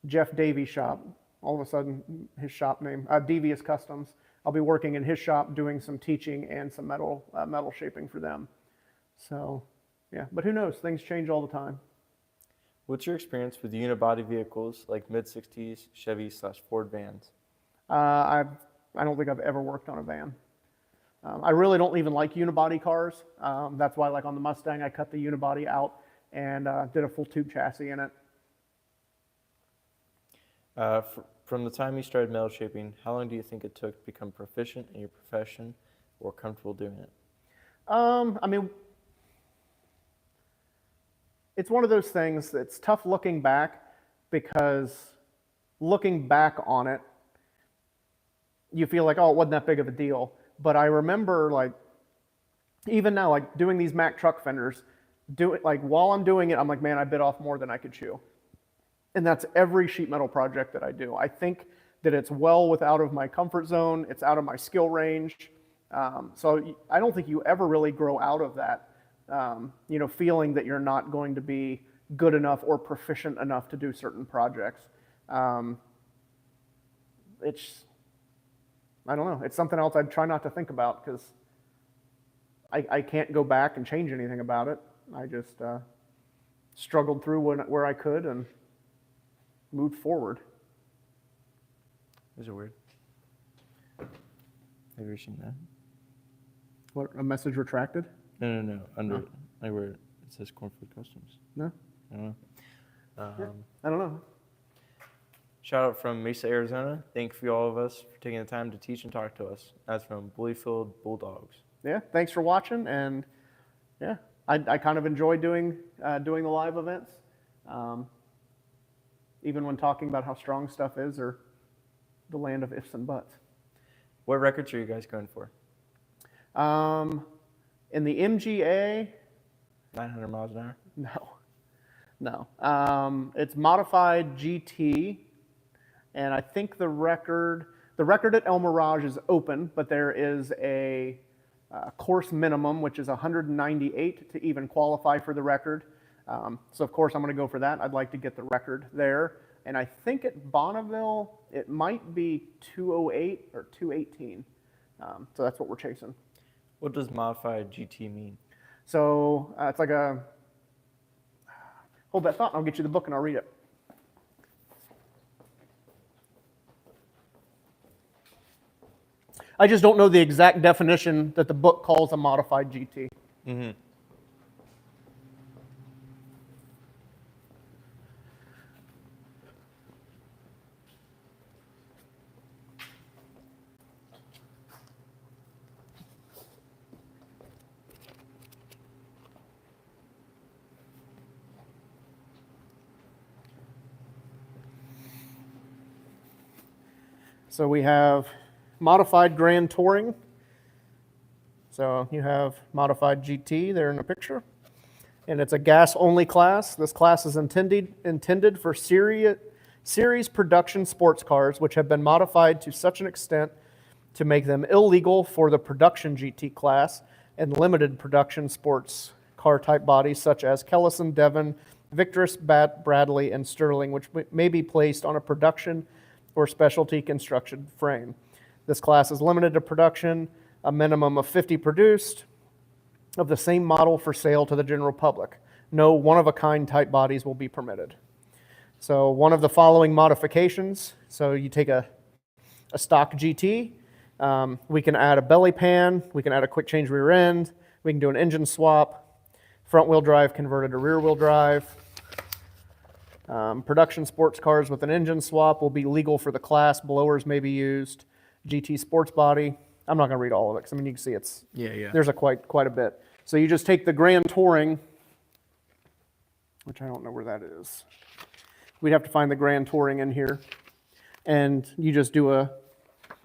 Speaker 1: Jeff Davies' shop. All of a sudden, his shop name, Devious Customs. I'll be working in his shop doing some teaching and some metal shaping for them. So, yeah, but who knows? Things change all the time.
Speaker 2: What's your experience with unibody vehicles like mid-60s Chevy/Ford vans?
Speaker 1: I don't think I've ever worked on a van. I really don't even like unibody cars. That's why, like on the Mustang, I cut the unibody out and did a full tube chassis in it.
Speaker 2: From the time you started metal shaping, how long do you think it took to become proficient in your profession or comfortable doing it?
Speaker 1: I mean, it's one of those things that's tough looking back, because looking back on it, you feel like, oh, it wasn't that big of a deal. But I remember, like, even now, like doing these Mack truck fenders, while I'm doing it, I'm like, man, I bit off more than I could chew. And that's every sheet metal project that I do. I think that it's well out of my comfort zone. It's out of my skill range. So I don't think you ever really grow out of that, feeling that you're not going to be good enough or proficient enough to do certain projects. I don't know. It's something else I try not to think about, because I can't go back and change anything about it. I just struggled through where I could and moved forward.
Speaker 2: Those are weird. Have you ever seen that?
Speaker 1: What, a message retracted?
Speaker 2: No. Under it, like where it says Cornfield Customs.
Speaker 1: No.
Speaker 2: I don't know.
Speaker 1: I don't know.
Speaker 2: Shout out from Mesa, Arizona. Thank you all of us for taking the time to teach and talk to us. That's from Bullyfield Bulldogs.
Speaker 1: Yeah, thanks for watching, and yeah, I kind of enjoy doing the live events. Even when talking about how strong stuff is, or the land of ifs and buts.
Speaker 2: What records are you guys going for?
Speaker 1: In the MGA,
Speaker 2: 900 miles an hour?
Speaker 1: no. It's modified GT, and I think the record at El Mirage is open, but there is a course minimum, which is 198 to even qualify for the record. So of course I'm going to go for that. I'd like to get the record there. And I think at Bonneville, it might be 208 or 218. So that's what we're chasing.
Speaker 2: What does modified GT mean?
Speaker 1: So it's like a, hold that thought and I'll get you the book and I'll read it. I just don't know the exact definition that the book calls a modified GT.
Speaker 2: Mm-hmm.
Speaker 1: So we have modified Grand Touring. So you have modified GT there in the picture. And it's a gas-only class. This class is intended for series production sports cars, which have been modified to such an extent to make them illegal for the production GT class and limited production sports car type bodies such as Kellison, Devon, Victress, Bradley, and Sterling, which may be placed on a production or specialty construction frame. This class is limited to production, a minimum of 50 produced of the same model for sale to the general public. No one-of-a-kind type bodies will be permitted. So one of the following modifications, so you take a stock GT, we can add a belly pan, we can add a quick change rear end, we can do an engine swap, front wheel drive converted to rear wheel drive. Production sports cars with an engine swap will be legal for the class. Blowers may be used. GT sports body. I'm not going to read all of it because I mean you can see it's there's quite a bit. So you just take the Grand Touring, which I don't know where that is. We'd have to find the Grand Touring in here, and you just do a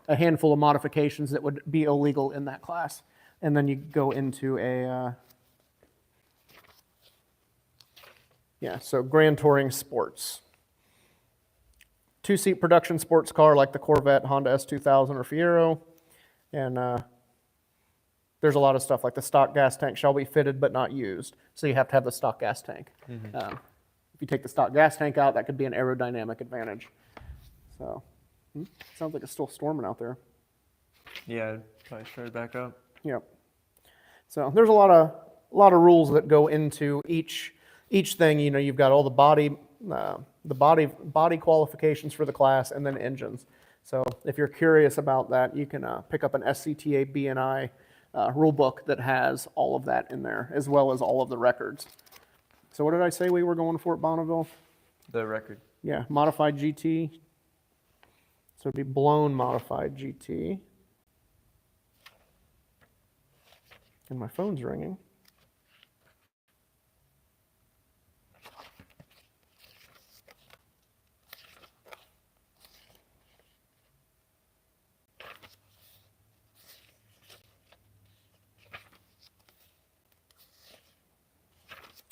Speaker 1: handful of modifications that would be illegal in that class, and then you go into a so Grand Touring Sports. 2-seat production sports car like the Corvette, Honda S2000, or Fiero. And there's a lot of stuff like the stock gas tank shall be fitted but not used. So you have to have the stock gas tank.
Speaker 2: Mm-hmm.
Speaker 1: If you take the stock gas tank out, that could be an aerodynamic advantage. So, sounds like it's still storming out there.
Speaker 2: Yeah, probably started back up.
Speaker 1: Yep. So there's a lot of rules that go into each thing. You know, you've got all the body qualifications for the class, and then engines. So if you're curious about that, you can pick up an SCTA B&I rule book that has all of that in there, as well as all of the records. So what did I say we were going for at Bonneville?
Speaker 2: The record.
Speaker 1: Yeah, modified GT. So it'd be blown modified GT. And my phone's ringing.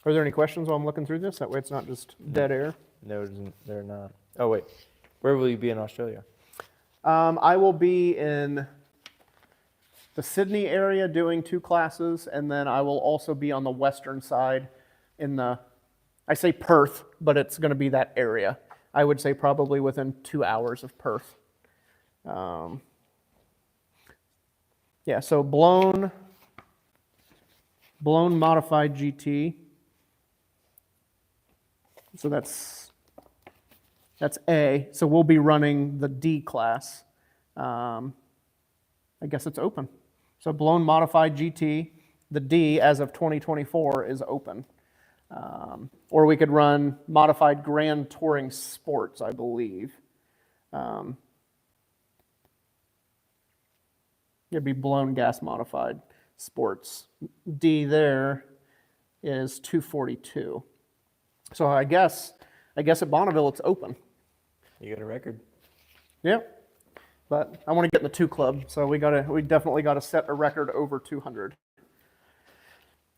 Speaker 1: Are there any questions while I'm looking through this? That way it's not just dead air.
Speaker 2: No, they're not. Oh, wait. Where will you be in Australia?
Speaker 1: I will be in the Sydney area doing 2 classes, and then I will also be on the western side I say Perth, but it's going to be that area. I would say probably within 2 hours of Perth. So blown modified GT. So that's A. So we'll be running the D class. I guess it's open. So blown modified GT, the D as of 2024 is open. Or we could run modified Grand Touring Sports, I believe. It'd be blown gas modified sports. D there is 242. So I guess at Bonneville it's open.
Speaker 2: You got a record.
Speaker 1: Yep. But I want to get in the 2 club, so we definitely gotta set a record over 200.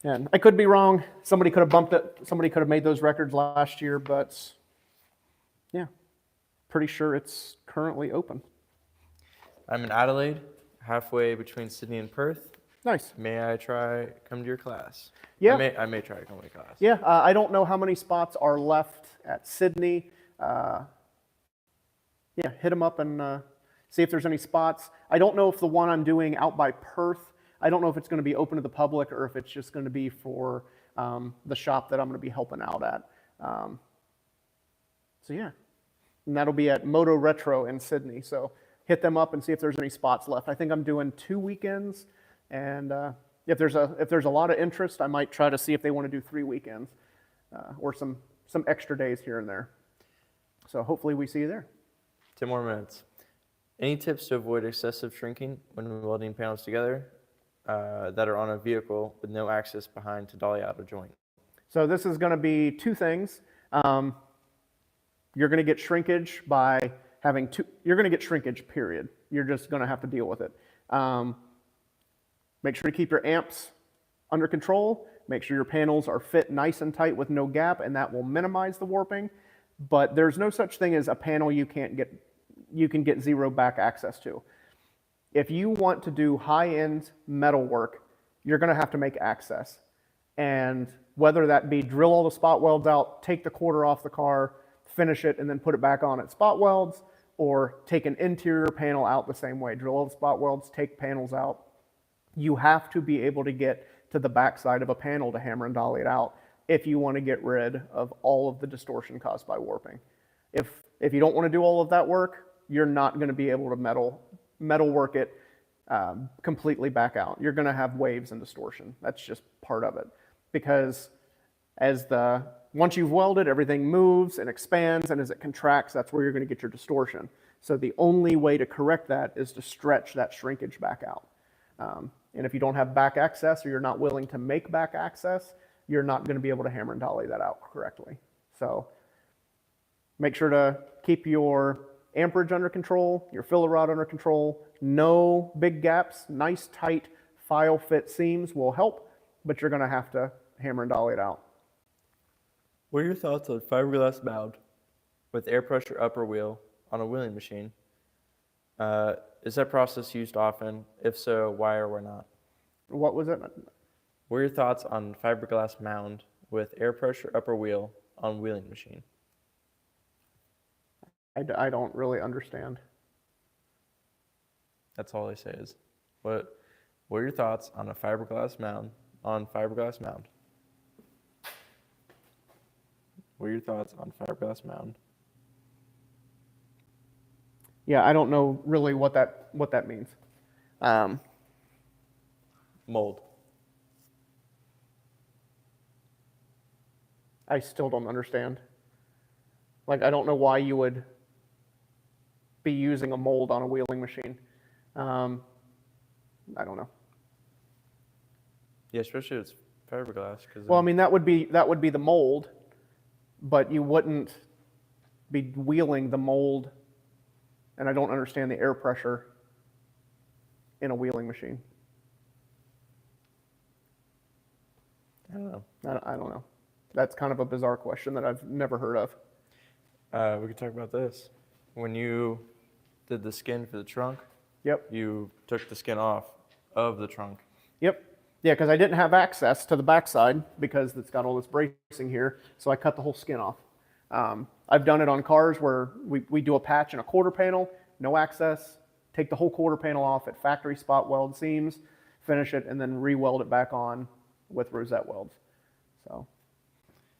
Speaker 1: And I could be wrong. Somebody could have bumped it. Somebody could have made those records last year, but yeah, pretty sure it's currently open.
Speaker 2: I'm in Adelaide, halfway between Sydney and Perth.
Speaker 1: Nice.
Speaker 2: May I come to your class?
Speaker 1: Yeah.
Speaker 2: I may try to come to your class.
Speaker 1: Yeah, I don't know how many spots are left at Sydney. Yeah, hit them up and see if there's any spots. I don't know if the one I'm doing out by Perth, I don't know if it's going to be open to the public or if it's just going to be for the shop that I'm going to be helping out at. So yeah, and that'll be at Moto Retro in Sydney. So hit them up and see if there's any spots left. I think I'm doing 2 weekends, and if there's a lot of interest, I might try to see if they want to do 3 weekends or some extra days here and there. So hopefully we see you there.
Speaker 2: 10 more minutes. Any tips to avoid excessive shrinking when welding panels together that are on a vehicle with no access behind to dolly out a joint?
Speaker 1: So this is going to be 2 things. You're going to get shrinkage by having you're going to get shrinkage, period. You're just going to have to deal with it. Make sure to keep your amps under control. Make sure your panels are fit nice and tight with no gap, and that will minimize the warping. But there's no such thing as a panel you can get zero back access to. If you want to do high-end metal work, you're going to have to make access. And whether that be drill all the spot welds out, take the quarter off the car, finish it, and then put it back on at spot welds, or take an interior panel out the same way. Drill all the spot welds, take panels out. You have to be able to get to the backside of a panel to hammer and dolly it out if you want to get rid of all of the distortion caused by warping. If you don't want to do all of that work, you're not going to be able to metal work it completely back out. You're going to have waves and distortion. That's just part of it. Because once you've welded, everything moves and expands, and as it contracts, that's where you're going to get your distortion. So the only way to correct that is to stretch that shrinkage back out. And if you don't have back access, or you're not willing to make back access, you're not going to be able to hammer and dolly that out correctly. So make sure to keep your amperage under control, your filler rod under control, no big gaps, nice tight file fit seams will help, but you're going to have to hammer and dolly it out.
Speaker 2: What are your thoughts on fiberglass mound with air pressure upper wheel on a wheeling machine? Is that process used often? If so, why or why not?
Speaker 1: What was it?
Speaker 2: What are your thoughts on fiberglass mound with air pressure upper wheel on wheeling machine?
Speaker 1: I don't really understand.
Speaker 2: That's all they say is, what are your thoughts on a fiberglass mound on fiberglass mound? What are your thoughts on fiberglass mound?
Speaker 1: Yeah, I don't know really what that means.
Speaker 2: Mold.
Speaker 1: I still don't understand. Like, I don't know why you would be using a mold on a wheeling machine. I don't know.
Speaker 2: Yeah, especially if it's fiberglass.
Speaker 1: Well, I mean, that would be the mold, but you wouldn't be wheeling the mold, and I don't understand the air pressure in a wheeling machine.
Speaker 2: I don't know.
Speaker 1: I don't know. That's kind of a bizarre question that I've never heard of.
Speaker 2: We could talk about this. When you did the skin for the trunk,
Speaker 1: Yep.
Speaker 2: you took the skin off of the trunk.
Speaker 1: Yep. Yeah, because I didn't have access to the backside because it's got all this bracing here, so I cut the whole skin off. I've done it on cars where we do a patch and a quarter panel, no access, take the whole quarter panel off at factory spot weld seams, finish it, and then re-weld it back on with rosette welds. So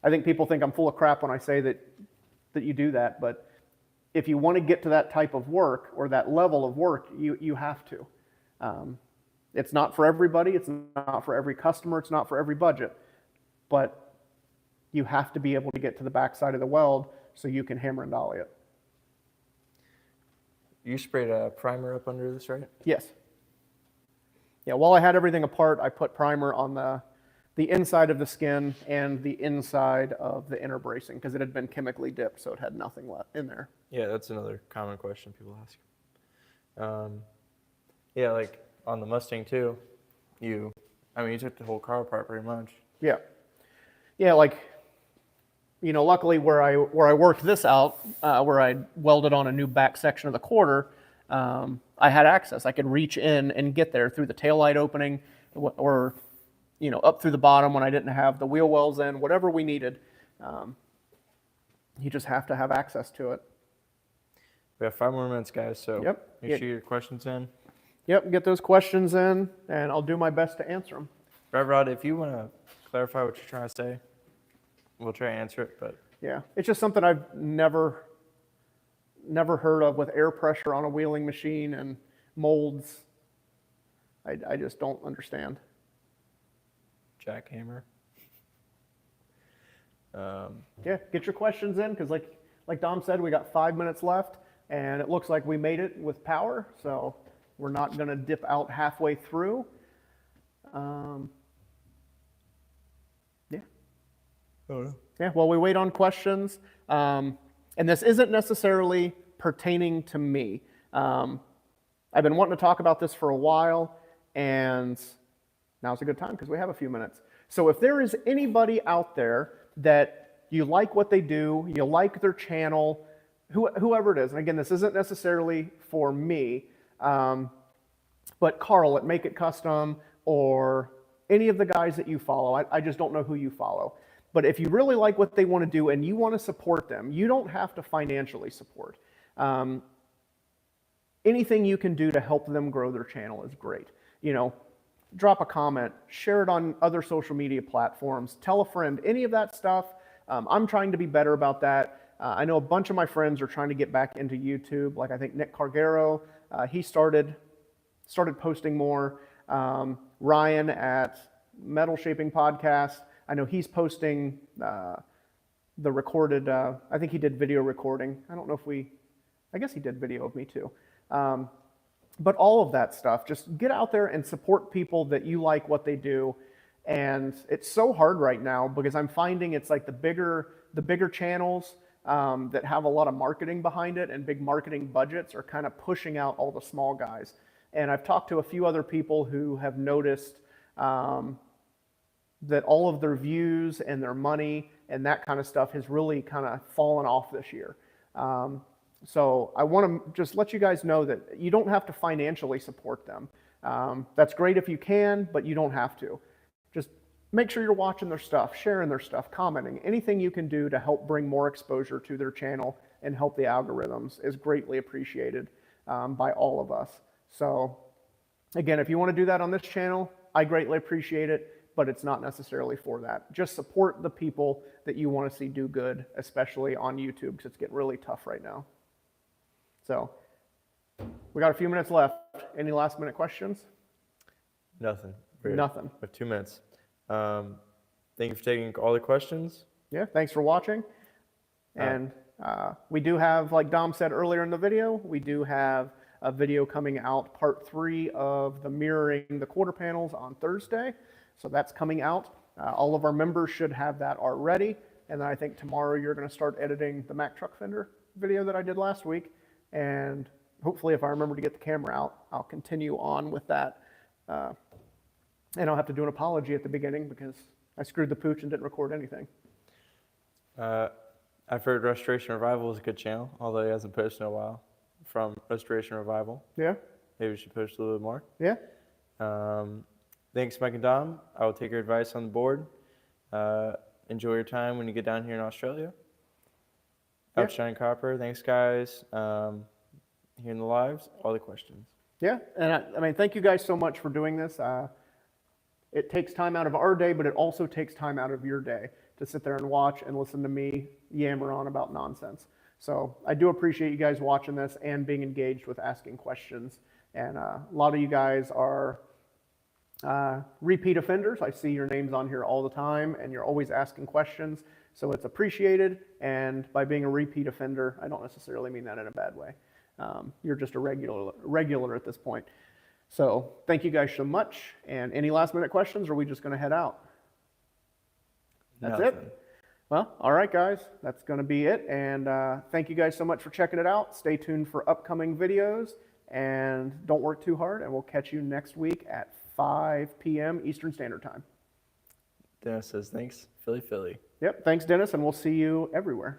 Speaker 1: I think people think I'm full of crap when I say that you do that, but if you want to get to that type of work or that level of work, you have to. It's not for everybody, it's not for every customer, it's not for every budget, but you have to be able to get to the backside of the weld so you can hammer and dolly it.
Speaker 2: You sprayed a primer up under this, right?
Speaker 1: Yes. Yeah, while I had everything apart, I put primer on the inside of the skin and the inside of the inner bracing because it had been chemically dipped, so it had nothing left in there.
Speaker 2: Yeah, that's another common question people ask. Yeah, like on the Mustang too, you took the whole car apart pretty much.
Speaker 1: Yeah. Yeah, like, luckily where I worked this out, where I welded on a new back section of the quarter, I had access. I could reach in and get there through the taillight opening, or up through the bottom when I didn't have the wheel wells in, whatever we needed. You just have to have access to it.
Speaker 2: We have 5 more minutes, guys, so
Speaker 1: Yep.
Speaker 2: make sure your questions in.
Speaker 1: Yep, get those questions in, and I'll do my best to answer them.
Speaker 2: Rod, if you want to clarify what you're trying to say, we'll try to answer it, but...
Speaker 1: Yeah, it's just something I've never heard of with air pressure on a wheeling machine and molds. I just don't understand.
Speaker 2: Jackhammer.
Speaker 1: Yeah, get your questions in, because like Dom said, we got 5 minutes left, and it looks like we made it with power, so we're not going to dip out halfway through. Yeah.
Speaker 2: Oh.
Speaker 1: Yeah, while we wait on questions, and this isn't necessarily pertaining to me. I've been wanting to talk about this for a while, and now's a good time because we have a few minutes. So if there is anybody out there that you like what they do, you like their channel, whoever it is, and again, this isn't necessarily for me, but Carl at Make It Custom or any of the guys that you follow, I just don't know who you follow. But if you really like what they want to do and you want to support them, you don't have to financially support. Anything you can do to help them grow their channel is great. Drop a comment, share it on other social media platforms, tell a friend, any of that stuff. I'm trying to be better about that. I know a bunch of my friends are trying to get back into YouTube. Like I think Nick Cargaro, he started posting more. Ryan at Metal Shaping Podcast, I know he's posting the recorded, I think he did video recording. I don't know if I guess he did video of me too. But all of that stuff, just get out there and support people that you like what they do. And it's so hard right now because I'm finding it's like the bigger channels that have a lot of marketing behind it and big marketing budgets are kind of pushing out all the small guys. And I've talked to a few other people who have noticed that all of their views and their money and that kind of stuff has really kind of fallen off this year. So I want to just let you guys know that you don't have to financially support them. That's great if you can, but you don't have to. Just make sure you're watching their stuff, sharing their stuff, commenting. Anything you can do to help bring more exposure to their channel and help the algorithms is greatly appreciated by all of us. So again, if you want to do that on this channel, I greatly appreciate it, but it's not necessarily for that. Just support the people that you want to see do good, especially on YouTube, because it's getting really tough right now. So we got a few minutes left. Any last minute questions?
Speaker 2: Nothing.
Speaker 1: Nothing.
Speaker 2: With 2 minutes. Thank you for taking all the questions.
Speaker 1: Yeah, thanks for watching. And we do have, like Dom said earlier in the video, we do have a video coming out, part 3 of the mirroring the quarter panels on Thursday. So that's coming out. All of our members should have that already. And then I think tomorrow you're going to start editing the Mack Truck Fender video that I did last week. And hopefully if I remember to get the camera out, I'll continue on with that. And I'll have to do an apology at the beginning because I screwed the pooch and didn't record anything.
Speaker 2: I've heard Restoration Revival is a good channel, although he hasn't posted in a while. From Restoration Revival.
Speaker 1: Yeah.
Speaker 2: Maybe we should post a little bit more.
Speaker 1: Yeah.
Speaker 2: Thanks, Mike and Dom. I will take your advice on the board. Enjoy your time when you get down here in Australia.
Speaker 1: Yeah.
Speaker 2: Outshine Copper. Thanks, guys. Here in the lives, all the questions.
Speaker 1: Yeah, and I mean, thank you guys so much for doing this. It takes time out of our day, but it also takes time out of your day to sit there and watch and listen to me yammer on about nonsense. So I do appreciate you guys watching this and being engaged with asking questions. And a lot of you guys are repeat offenders. I see your names on here all the time, and you're always asking questions. So it's appreciated. And by being a repeat offender, I don't necessarily mean that in a bad way. You're just a regular at this point. So thank you guys so much. And any last minute questions, or are we just going to head out? That's it. Well, all right, guys, that's going to be it. And thank you guys so much for checking it out. Stay tuned for upcoming videos. and don't work too hard, and we'll catch you next week at 5 p.m. Eastern Standard Time.
Speaker 2: Dennis says, thanks, Philly.
Speaker 1: Yep, thanks, Dennis, and we'll see you everywhere.